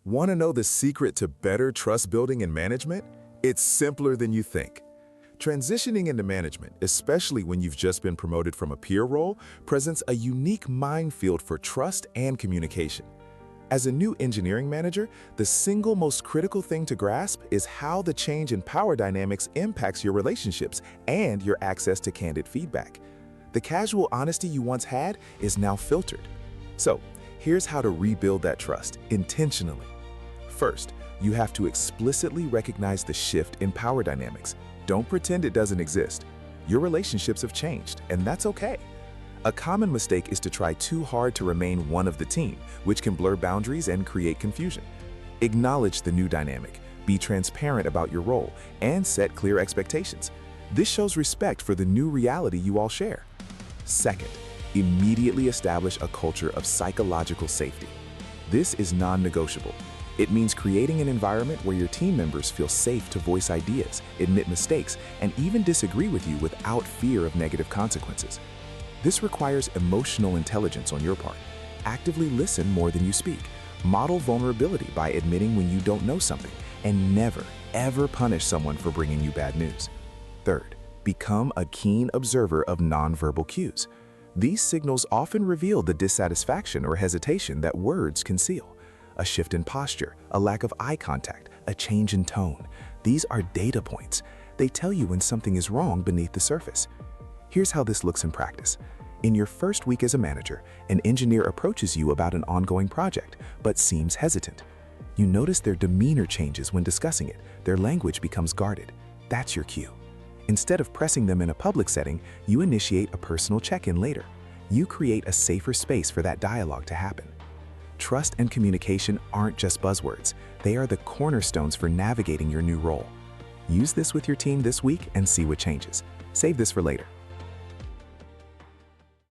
Want to know the secret to better trust building in management? It's simpler than you think. Transitioning into management, especially when you've just been promoted from a peer role, presents a unique minefield for trust and communication. As a new engineering manager, the single most critical thing to grasp is how the change in power dynamics impacts your relationships and your access to candid feedback. The casual honesty you once had is now filtered. So, here's how to rebuild that trust intentionally. First, you have to explicitly recognize the shift in power dynamics. Don't pretend it doesn't exist. Your relationships have changed, and that's okay. A common mistake is to try too hard to remain one of the team, which can blur boundaries and create confusion. Acknowledge the new dynamic, be transparent about your role, and set clear expectations. This shows respect for the new reality you all share. Second, immediately establish a culture of psychological safety. This is non-negotiable. It means creating an environment where your team members feel safe to voice ideas, admit mistakes, and even disagree with you without fear of negative consequences. This requires emotional intelligence on your part. Actively listen more than you speak. Model vulnerability by admitting when you don't know something, and never, ever punish someone for bringing you bad news. Third, become a keen observer of nonverbal cues. These signals often reveal the dissatisfaction or hesitation that words conceal. A shift in posture, a lack of eye contact, a change in tone. These are data points. They tell you when something is wrong beneath the surface. Here's how this looks in practice. In your first week as a manager, an engineer approaches you about an ongoing project, but seems hesitant. You notice their demeanor changes when discussing it. Their language becomes guarded. That's your cue. Instead of pressing them in a public setting, you initiate a personal check-in later. You create a safer space for that dialogue to happen. Trust and communication aren't just buzzwords. They are the cornerstones for navigating your new role. Use this with your team this week and see what changes. Save this for later.